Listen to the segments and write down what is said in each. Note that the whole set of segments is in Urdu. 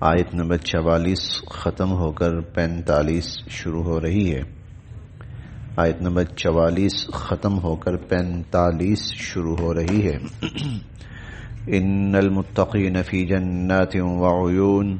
آیت نمبر 44 ختم ہو کر 45 شروع ہو رہی ہے. آیت نمبر 44 ختم ہو کر 45 شروع ہو رہی ہے. ان المتقین فی جنات وعیون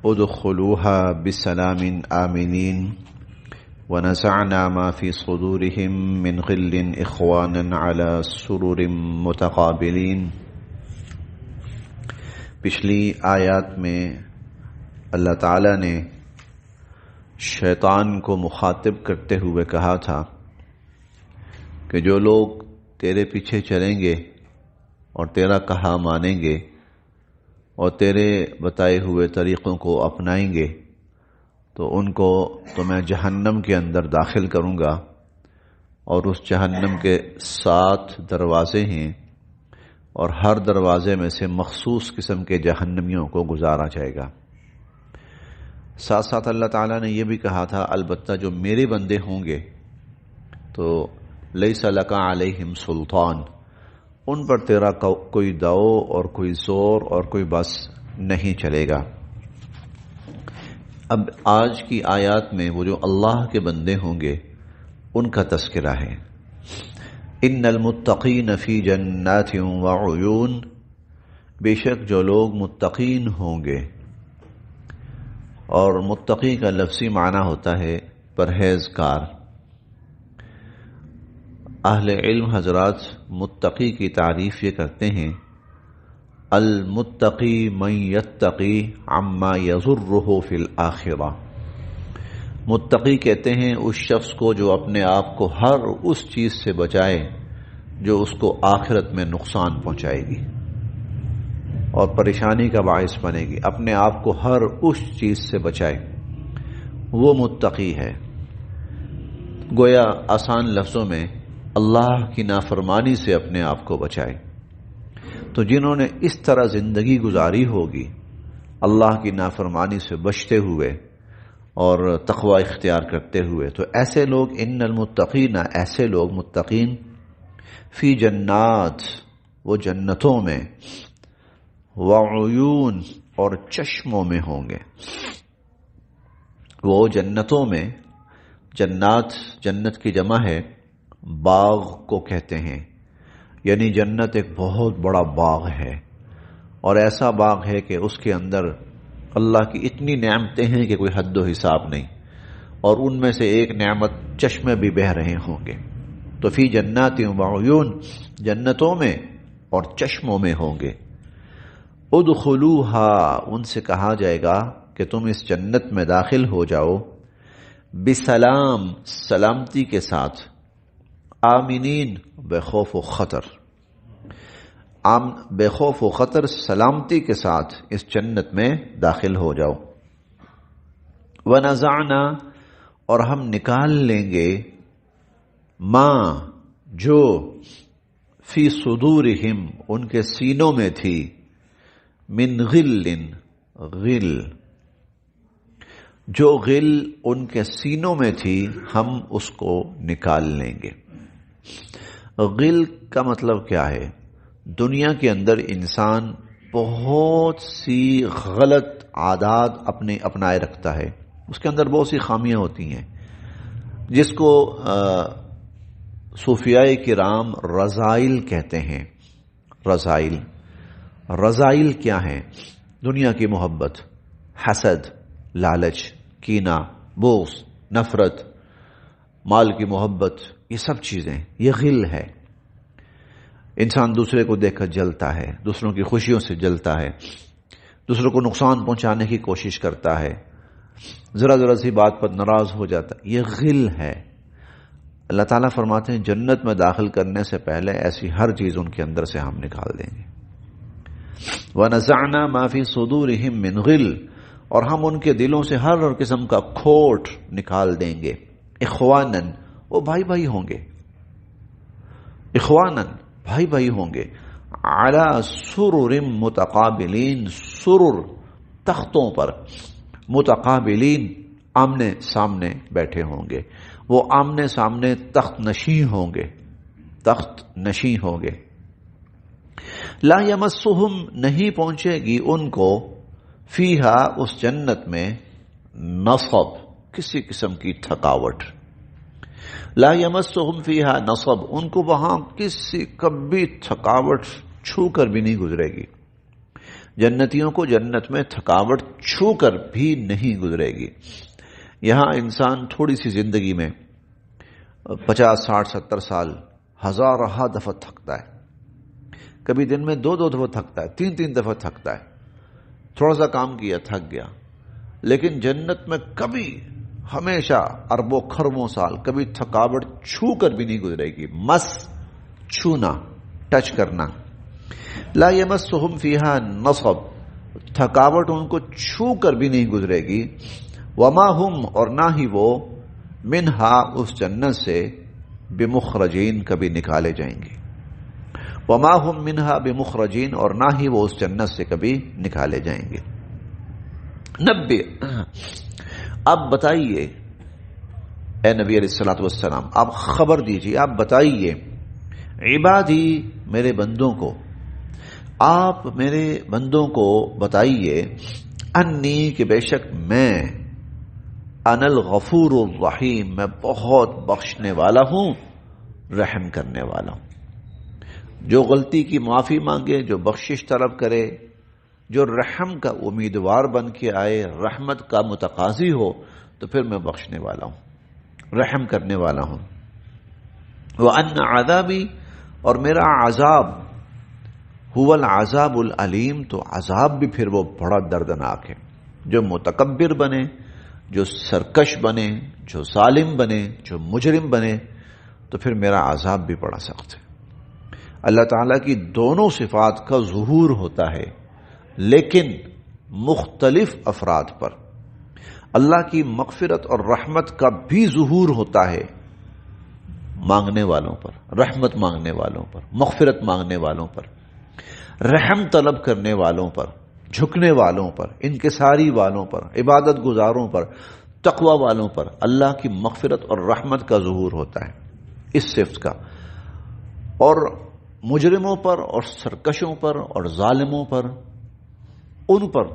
ادخلوها بسلام آمنین ونزعنا ما فی صدورهم من غل اخوانا على سرر متقابلین. پچھلی آیات میں اللہ تعالیٰ نے شیطان کو مخاطب کرتے ہوئے کہا تھا کہ جو لوگ تیرے پیچھے چلیں گے اور تیرا کہا مانیں گے اور تیرے بتائے ہوئے طریقوں کو اپنائیں گے تو ان کو تو میں جہنم کے اندر داخل کروں گا، اور اس جہنم کے 7 دروازے ہیں اور ہر دروازے میں سے مخصوص قسم کے جہنمیوں کو گزارا جائے گا. ساتھ ساتھ اللہ تعالیٰ نے یہ بھی کہا تھا البتہ جو میرے بندے ہوں گے تو لیس لک علیہم سلطان، ان پر تیرا کوئی داؤ اور کوئی زور اور کوئی بس نہیں چلے گا. اب آج کی آیات میں وہ جو اللہ کے بندے ہوں گے ان کا تذکرہ ہے. ان المتقین فی جنات وعیون، بے شک جو لوگ متقین ہوں گے، اور متقی کا لفظی معنی ہوتا ہے پرہیزگار. اہل علم حضرات متقی کی تعریف یہ کرتے ہیں المتقی من یتقی عما یضرہ فی الآخرہ. متقی کہتے ہیں اس شخص کو جو اپنے آپ کو ہر اس چیز سے بچائے جو اس کو آخرت میں نقصان پہنچائے گی اور پریشانی کا باعث بنے گی. اپنے آپ کو ہر اس چیز سے بچائے، وہ متقی ہے. گویا آسان لفظوں میں اللہ کی نافرمانی سے اپنے آپ کو بچائے. تو جنہوں نے اس طرح زندگی گزاری ہوگی اللہ کی نافرمانی سے بچتے ہوئے اور تقوی اختیار کرتے ہوئے، تو ایسے لوگ ان المتقین، ایسے لوگ متقین فی جنات، وہ جنتوں میں، وعیون اور چشموں میں ہوں گے. وہ جنتوں میں، جنات جنت کی جمع ہے، باغ کو کہتے ہیں. یعنی جنت ایک بہت بڑا باغ ہے، اور ایسا باغ ہے کہ اس کے اندر اللہ کی اتنی نعمتیں ہیں کہ کوئی حد و حساب نہیں، اور ان میں سے ایک نعمت چشمے بھی بہہ رہے ہوں گے. تو فی جنات وعیون، جنتوں میں اور چشموں میں ہوں گے. ادخلوہا، ان سے کہا جائے گا کہ تم اس جنت میں داخل ہو جاؤ، بسلام، سلامتی کے ساتھ، آمنین، بے خوف و خطر، بے خوف و خطر سلامتی کے ساتھ اس جنت میں داخل ہو جاؤ. وَنَزَعْنَا، اور ہم نکال لیں گے، ما، جو، فی صدورہم، ان کے سینوں میں تھی، من غل، غل، جو غل ان کے سینوں میں تھی ہم اس کو نکال لیں گے. غل کا مطلب کیا ہے؟ دنیا کے اندر انسان بہت سی غلط عادات اپنائے رکھتا ہے، اس کے اندر بہت سی خامیاں ہوتی ہیں، جس کو صوفیاء کرام رذائل کہتے ہیں. رذائل، رذائل کیا ہیں؟ دنیا کی محبت، حسد، لالچ، کینہ، بغض، نفرت، مال کی محبت، یہ سب چیزیں، یہ غل ہے. انسان دوسرے کو دیکھ کر جلتا ہے، دوسروں کی خوشیوں سے جلتا ہے، دوسروں کو نقصان پہنچانے کی کوشش کرتا ہے، ذرا ذرا سی بات پر ناراض ہو جاتا ہے، یہ غل ہے. اللہ تعالیٰ فرماتے ہیں جنت میں داخل کرنے سے پہلے ایسی ہر چیز ان کے اندر سے ہم نکال دیں گے. وَنَزَعْنَا مَا فِي صُدُورِهِم مِّن غِلٍّ، اور ہم ان کے دلوں سے ہر قسم کا کھوٹ نکال دیں گے. اخواناً، وہ بھائی بھائی ہوں گے، اخواناً، بھائی بھائی ہوں گے. علی سرر متقابلین، سرر، تختوں پر، متقابلین، آمنے سامنے بیٹھے ہوں گے. وہ آمنے سامنے تخت نشین ہوں گے، تخت نشین ہوں گے. لا یمسہم، نہیں پہنچے گی ان کو فیہا اس جنت میں نصب کسی قسم کی تھکاوٹ، لا یمسہم فیہا نصب ان کو وہاں کسی کبھی تھکاوٹ چھو کر بھی نہیں گزرے گی. جنتیوں کو جنت میں تھکاوٹ چھو کر بھی نہیں گزرے گی. یہاں انسان تھوڑی سی زندگی میں 50 60 70 سال ہزارہ دفعہ تھکتا ہے، کبھی دن میں 2 دفعہ تھکتا ہے، 3 دفعہ تھکتا ہے، تھوڑا سا کام کیا تھک گیا. لیکن جنت میں کبھی ہمیشہ اربوں خربوں سال کبھی تھکاوٹ چھو کر بھی نہیں گزرے گی. مس چھونا، ٹچ کرنا. لا یمسہم فیہا نصب تھکاوٹ ان کو چھو کر بھی نہیں گزرے گی. وما ہم اور نہ ہی وہ منہا اس جنت سے بمخرجین کبھی نکالے جائیں گے. وما ہم منہا بمخرجین اور نہ ہی وہ اس جنت سے کبھی نکالے جائیں گے. نبی اب بتائیے اے نبی علیہ الصلوۃ والسلام، آپ خبر دیجیے، آپ بتائیے عبادی میرے بندوں کو، آپ میرے بندوں کو بتائیے انی کہ بے شک میں انا الغفور الرحیم میں بہت بخشنے والا ہوں، رحم کرنے والا ہوں. جو غلطی کی معافی مانگے، جو بخشش طلب کرے، جو رحم کا امیدوار بن کے آئے، رحمت کا متقاضی ہو، تو پھر میں بخشنے والا ہوں، رحم کرنے والا ہوں. وَأَنَّ عَذَابِي اور میرا عذاب هُوَ الْعَذَابُ الْعَلِيمُ تو عذاب بھی پھر وہ بڑا دردناک ہے. جو متکبر بنے، جو سرکش بنے، جو ظالم بنے، جو مجرم بنے، تو پھر میرا عذاب بھی بڑا سخت ہے. اللہ تعالیٰ کی دونوں صفات کا ظہور ہوتا ہے، لیکن مختلف افراد پر. اللہ کی مغفرت اور رحمت کا بھی ظہور ہوتا ہے مانگنے والوں پر، رحمت مانگنے والوں پر، مغفرت مانگنے والوں پر، رحم طلب کرنے والوں پر، جھکنے والوں پر، انکساری والوں پر، عبادت گزاروں پر، تقوی والوں پر اللہ کی مغفرت اور رحمت کا ظہور ہوتا ہے اس صفت کا. اور مجرموں پر اور سرکشوں پر اور ظالموں پر، ان پر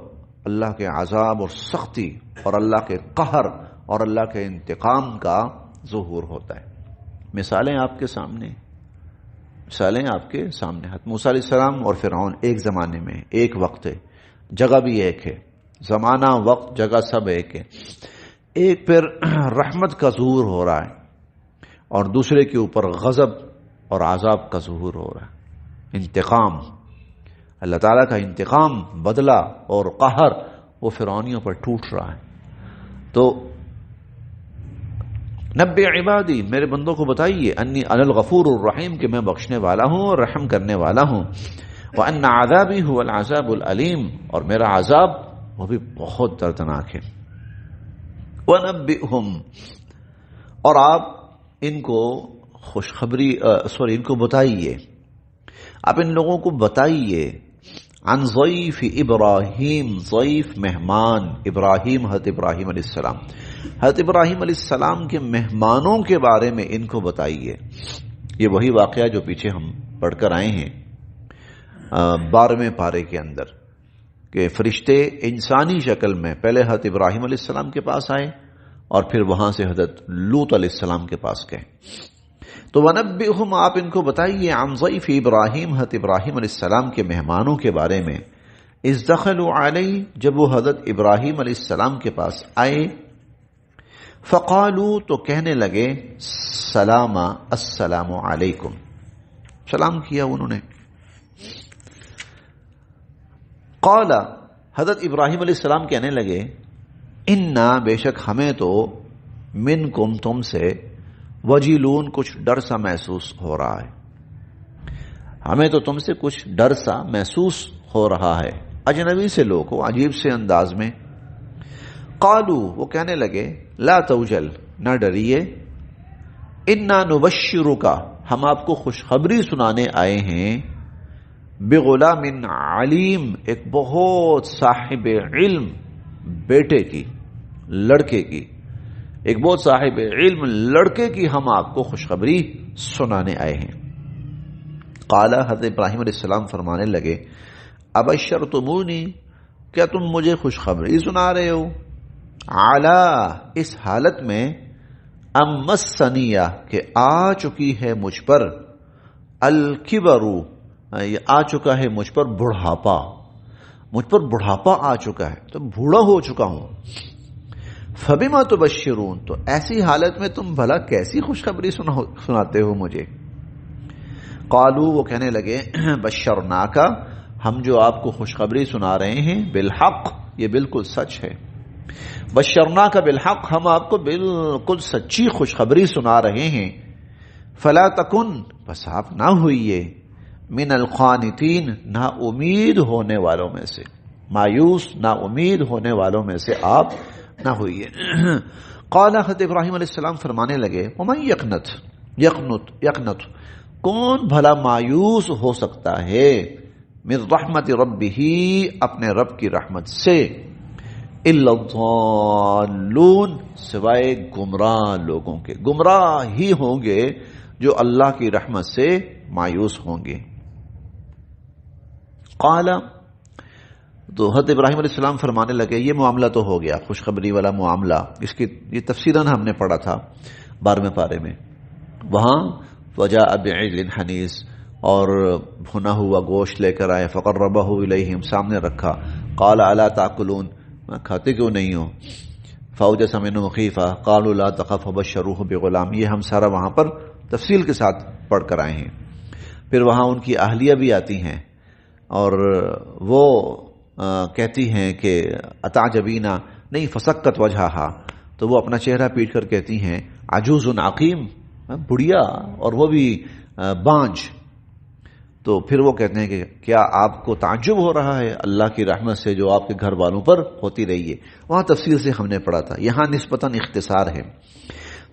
اللہ کے عذاب اور سختی اور اللہ کے قہر اور اللہ کے انتقام کا ظہور ہوتا ہے. مثالیں آپ کے سامنے، مثالیں آپ کے سامنے. حضرت موسیٰ علیہ السلام اور فرعون ایک زمانے میں، ایک وقت ہے، جگہ بھی ایک ہے، زمانہ وقت جگہ سب ایک ہے. ایک پھر رحمت کا ظہور ہو رہا ہے اور دوسرے کے اوپر غضب اور عذاب کا ظہور ہو رہا ہے. انتقام، اللہ تعالیٰ کا انتقام، بدلہ اور قہر وہ فرعونیوں پر ٹوٹ رہا ہے. تو نبی عبادی میرے بندوں کو بتائیے انی انا الغفور الرحیم کہ میں بخشنے والا ہوں اور رحم کرنے والا ہوں. وان عذابی هو العذاب العلیم اور میرا عذاب وہ بھی بہت دردناک ہے. ونبئہم اور آپ ان کو خوشخبری ان کو بتائیے، آپ ان لوگوں کو بتائیے عن ضیف ابراہیم، ضیف مہمان ابراہیم، حضرت ابراہیم علیہ السلام، حضرت ابراہیم علیہ السلام کے مہمانوں کے بارے میں ان کو بتائیے. یہ وہی واقعہ جو پیچھے ہم پڑھ کر آئے ہیں 12ویں پارے کے اندر، کہ فرشتے انسانی شکل میں پہلے حضرت ابراہیم علیہ السلام کے پاس آئے اور پھر وہاں سے حضرت لوط علیہ السلام کے پاس گئے. تو وَنَبِّئْهُمْ آپ ان کو بتائیے عن ضیف ابراہیم، حضرت ابراہیم علیہ السلام کے مہمانوں کے بارے میں. اذ دخلوا علیہ جب وہ حضرت ابراہیم علیہ السلام کے پاس آئے، فقالوا تو کہنے لگے سلام، السلام علیکم، سلام کیا انہوں نے. قال حضرت ابراہیم علیہ السلام کہنے لگے انا بے شک ہمیں تو منکم تم سے وجیلون کچھ ڈر سا محسوس ہو رہا ہے، ہمیں تو تم سے کچھ ڈر سا محسوس ہو رہا ہے. اجنبی سے لوگ ہو، عجیب سے انداز میں. قالو وہ کہنے لگے لا توجل نہ ڈریے، انا نبشرک ہم آپ کو خوشخبری سنانے آئے ہیں، بغلام علیم ایک بہت صاحب علم بیٹے کی، لڑکے کی، ایک بہت صاحب علم لڑکے کی ہم آپ کو خوشخبری سنانے آئے ہیں. قال حضرت ابراہیم علیہ السلام فرمانے لگے ابشرتمونی کیا تم مجھے خوشخبری سنا رہے ہو؟ اعلی، اس حالت میں امسنیہ کہ آ چکی ہے مجھ پر، الکبرو یہ آ چکا ہے مجھ پر بڑھاپا، مجھ پر بڑھاپا آ چکا ہے، تو بوڑھا ہو چکا ہوں۔ فبما تبشرون، تو ایسی حالت میں تم بھلا کیسی خوشخبری سناتے ہو مجھے؟ قالو، وہ کہنے لگے بشرناک، ہم جو آپ کو خوشخبری سنا رہے ہیں بالحق، یہ بالکل سچ ہے۔ بشرناک بالحق، ہم آپ کو بالکل سچی خوشخبری سنا رہے ہیں۔ فلا تکن، بس آپ نہ ہوئیے، من القانتین، نا امید ہونے والوں میں سے، مایوس نا امید ہونے والوں میں سے آپ نہ ہوئیے۔ قال، حضرت ابراہیم علیہ السلام فرمانے لگے ومن یقنت، کون بھلا مایوس ہو سکتا ہے، من رحمت ربہ، اپنے رب کی رحمت سے، الا الضالون، سوائے گمراہ لوگوں کے، گمراہ ہی ہوں گے جو اللہ کی رحمت سے مایوس ہوں گے۔ قال، تو حضرت ابراہیم علیہ السلام فرمانے لگے، یہ معاملہ تو ہو گیا خوشخبری والا معاملہ، اس کی یہ تفصیلاً ہم نے پڑھا تھا 12ویں پارے میں۔ وہاں وجاء بعجل حنیذ، اور بھنا ہوا گوشت لے کر آئے، فقربہ الیہم، سامنے رکھا، قال الا تاکلون، کھاتے کیوں نہیں ہو؟ فاوجس منہم خیفہ، قالوا لا تخف وبشروہ بغلام، یہ ہم سارا وہاں پر تفصیل کے ساتھ پڑھ کر آئے ہیں۔ پھر وہاں ان کی اہلیہ بھی آتی ہیں اور وہ کہتی ہیں کہ اتعجبینا، نہیں فسکت وجہہا، تو وہ اپنا چہرہ پیٹ کر کہتی ہیں عجوز عقیم، بڑھیا اور وہ بھی بانج۔ تو پھر وہ کہتے ہیں کہ کیا آپ کو تعجب ہو رہا ہے اللہ کی رحمت سے جو آپ کے گھر والوں پر ہوتی رہی ہے؟ وہاں تفصیل سے ہم نے پڑھا تھا، یہاں نسبتاً اختصار ہے۔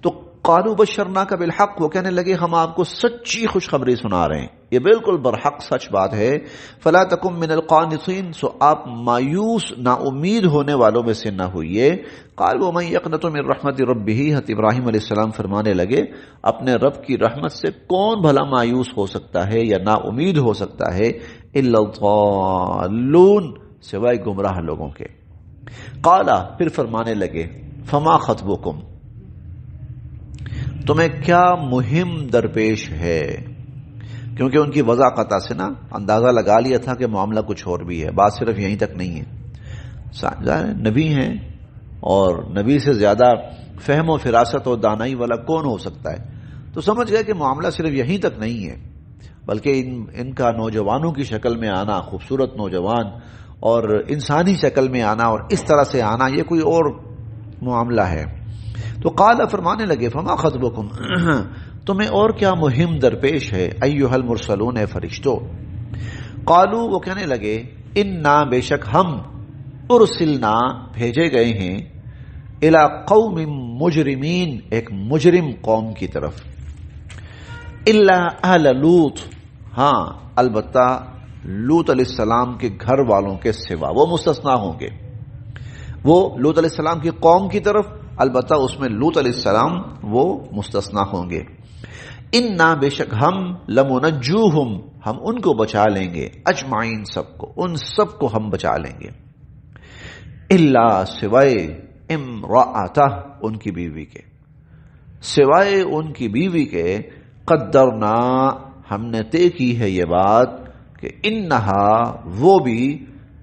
تو قالوا بشرناک بالحق، وہ کہنے لگے ہم آپ کو سچی خوشخبری سنا رہے ہیں، یہ بالکل برحق سچ بات ہے۔ فلا تکن من القانطین، سو آپ مایوس نا امید ہونے والوں میں سے نہ ہوئیے۔ قال ومن یقنط من رحمت ربہ، حضرت ابراہیم علیہ السلام فرمانے لگے اپنے رب کی رحمت سے کون بھلا مایوس ہو سکتا ہے یا نا امید ہو سکتا ہے، الا الضالون، سوائے گمراہ لوگوں کے۔ قال، پھر فرمانے لگے فما خطبکم، تمہیں کیا مہم درپیش ہے؟ کیونکہ ان کی وضاحت سے نا اندازہ لگا لیا تھا کہ معاملہ کچھ اور بھی ہے، بات صرف یہیں تک نہیں ہے۔ نبی ہیں اور نبی سے زیادہ فہم و فراست اور دانائی والا کون ہو سکتا ہے، تو سمجھ گئے کہ معاملہ صرف یہیں تک نہیں ہے، بلکہ ان کا نوجوانوں کی شکل میں آنا، خوبصورت نوجوان اور انسانی شکل میں آنا اور اس طرح سے آنا، یہ کوئی اور معاملہ ہے۔ تو قال، فرمانے لگے فما خطبکم، تمہیں اور کیا مہم درپیش ہے، ایھا المرسلون، فرشتوں۔ قالو، وہ کہنے لگے انا، بے شک ہم، ارسلنا، بھیجے گئے ہیں، الی قوم مجرمین، ایک مجرم قوم کی طرف، الا اہل لوط، ہاں البتہ لوط علیہ السلام کے گھر والوں کے سوا، وہ مستثنا ہوں گے۔ وہ لوط علیہ السلام کی قوم کی طرف، البتہ اس میں لوط علیہ السلام وہ مستثنا ہوں گے۔ انا، بے شک ہم، لمنجوہم، ہم ان کو بچا لیں گے، اجمعین، سب کو، ان سب کو ہم بچا لیں گے، الا، سوائے، امرأتہ، ان کی بیوی کے، سوائے ان کی بیوی کے، قدرنا، ہم نے طے کی ہے یہ بات کہ انہا، وہ بھی،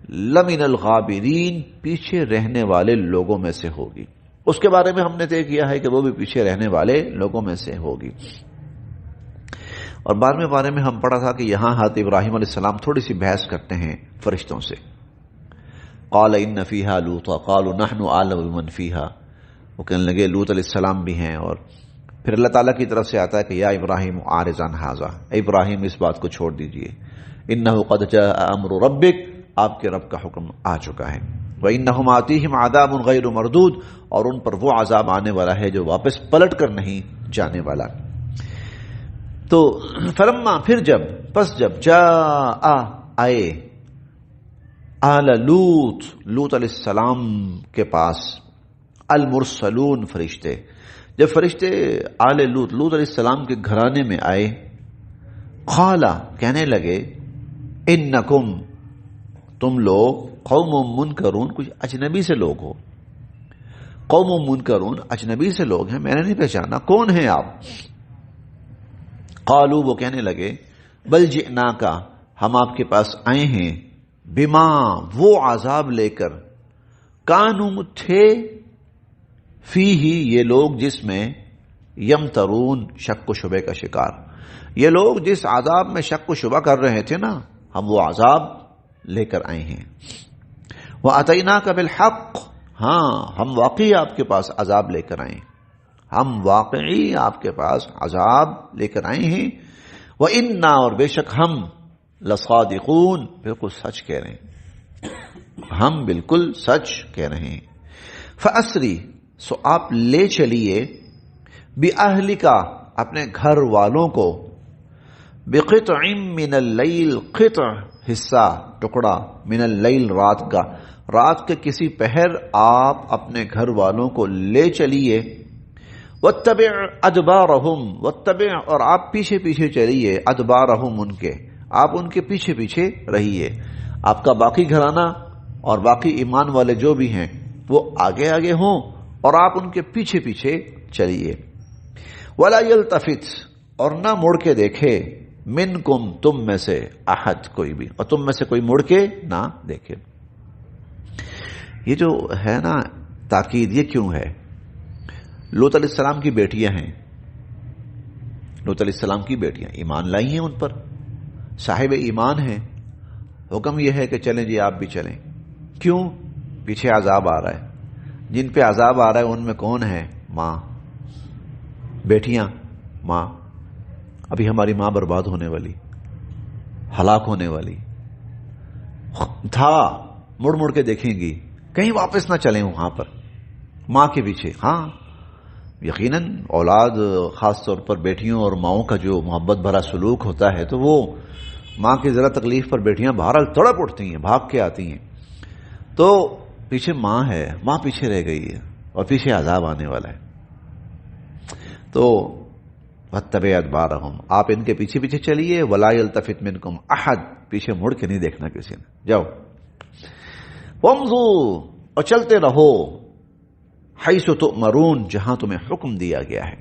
لمن الغابرین، پیچھے رہنے والے لوگوں میں سے ہوگی، اس کے بارے میں ہم نے طے کیا ہے کہ وہ بھی پیچھے رہنے والے لوگوں میں سے ہوگی۔ اور 12ویں بارے میں ہم پڑھا تھا کہ یہاں حضرت ابراہیم علیہ السلام تھوڑی سی بحث کرتے ہیں فرشتوں سے۔ قال ان فیہا لوطا قالوا نحن اعلم بمن فیہا، وہ کہنے لگے لوط علیہ السلام بھی ہیں، اور پھر اللہ تعالیٰ کی طرف سے آتا ہے کہ یا ابراہیم اعرض عن ھذا، ابراہیم اس بات کو چھوڑ دیجئے، انہ قد جاء امر ربک، آپ کے رب کا حکم آ چکا ہے، وانہم آتیہم عذاب غیر مردود، اور ان پر وہ عذاب آنے والا ہے جو واپس پلٹ کر نہیں جانے والا۔ تو فلما، پھر جب، پس جب، جاء، آئے، آل لوط، لوط علیہ السلام کے پاس، المرسلون، فرشتے، جب فرشتے آل لوط، لوط علیہ السلام کے گھرانے میں آئے، قالا، کہنے لگے، انکم، تم لوگ قوم منکرون، کچھ اجنبی سے لوگ ہو. قوم منکرون اجنبی سے لوگ ہیں، میں نے نہیں پہچانا، کون ہیں آپ؟ قالوا وہ کہنے لگے بل جئناک ہم آپ کے پاس آئے ہیں، بما وہ عذاب لے کر، کانوا تھے، فیہ یہ لوگ جس میں، یمترون شک و شبہ کا شکار، یہ لوگ جس عذاب میں شک و شبہ کر رہے تھے نا، ہم وہ عذاب لے کر آئے ہیں. وَأَتَيْنَاكَ بِالْحَقِّ ہاں ہم واقعی آپ کے پاس عذاب لے کر آئے، ہم واقعی آپ کے پاس عذاب لے کر آئے ہیں. وَإِنَّا اور بے شک ہم، لَصَادِقُونَ بالکل سچ کہہ رہے ہیں، ہم بالکل سچ کہہ رہے ہیں. فَأَسْرِ سو آپ لے چلیے، بِأَهْلِكَ اپنے گھر والوں کو، بِقِطْعٍ مِّنَ اللَّيْلِ قِطْع حصہ ٹکڑا، من اللیل رات کا، رات کے کسی پہر آپ اپنے گھر والوں کو لے چلیے. واتبع ادبارہم واتبع اور آپ پیچھے پیچھے چلیے، ادبارہم ان کے، آپ ان کے پیچھے پیچھے رہیے. آپ کا باقی گھرانہ اور باقی ایمان والے جو بھی ہیں وہ آگے آگے ہوں اور آپ ان کے پیچھے پیچھے چلیے. ولا یلتفت اور نہ مڑ کے دیکھے، منکم تم میں سے، احد کوئی بھی، اور تم میں سے کوئی مڑ کے نہ دیکھے. یہ جو ہے نا تاکید، یہ کیوں ہے؟ لوط علیہ السلام کی بیٹیاں ہیں، لوط علیہ السلام کی بیٹیاں ایمان لائی ہیں، ان پر صاحب ایمان ہیں. حکم یہ ہے کہ چلیں جی آپ بھی چلیں. کیوں؟ پیچھے عذاب آ رہا ہے. جن پہ عذاب آ رہا ہے ان میں کون ہے؟ ماں، بیٹیاں، ماں. ابھی ہماری ماں برباد ہونے والی، ہلاک ہونے والی تھا، مڑ مڑ کے دیکھیں گی، کہیں واپس نہ چلیں وہاں پر ماں کے پیچھے. ہاں یقیناً اولاد، خاص طور پر بیٹیوں اور ماؤں کا جو محبت بھرا سلوک ہوتا ہے تو وہ ماں کی ذرا تکلیف پر بیٹیاں بہرحال تڑپ اٹھتی ہیں، بھاگ کے آتی ہیں. تو پیچھے ماں ہے، ماں پیچھے رہ گئی ہے اور پیچھے عذاب آنے والا ہے. تو وَاتَّبِعْ أَدْبَارَهُمْ آپ ان کے پیچھے پیچھے چلیے. وَلَا يَلْتَفِتْ مِنْكُمْ أَحَدٌ پیچھے مڑ کے نہیں دیکھنا کسی نے. جاؤ. وَامْضُوا اور چلتے رہو، حَيْثُ تُؤْمَرُونَ جہاں تمہیں حکم دیا گیا ہے.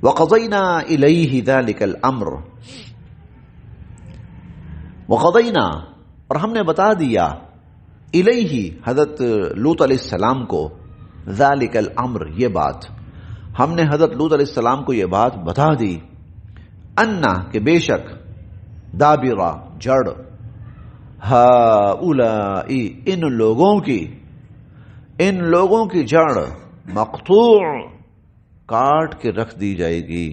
وَقَضَيْنَا إِلَيْهِ ذَلِكَ الْأَمْرُ وَقَضَيْنَا اور ہم نے بتا دیا، إِلَيْهِ حضرت لوط علیہ السلام کو، ذَلِكَ الْأَمْرُ یہ بات، ہم نے حضرت لوط علیہ السلام کو یہ بات بتا دی، انا کہ بے شک، دابرہ جڑ، ہؤلاء ان لوگوں کی جڑ، مقطوع کاٹ کے رکھ دی جائے گی،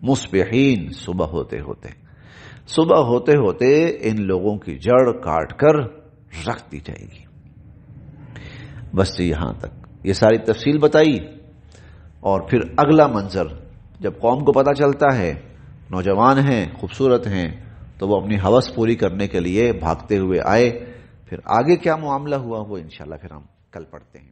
مصبحین صبح ہوتے ہوتے ان لوگوں کی جڑ کاٹ کر رکھ دی جائے گی. بس یہاں تک یہ ساری تفصیل بتائی. اور پھر اگلا منظر جب قوم کو پتہ چلتا ہے نوجوان ہیں، خوبصورت ہیں، تو وہ اپنی ہوس پوری کرنے کے لیے بھاگتے ہوئے آئے. پھر آگے کیا معاملہ ہوا وہ انشاءاللہ پھر ہم کل پڑھتے ہیں.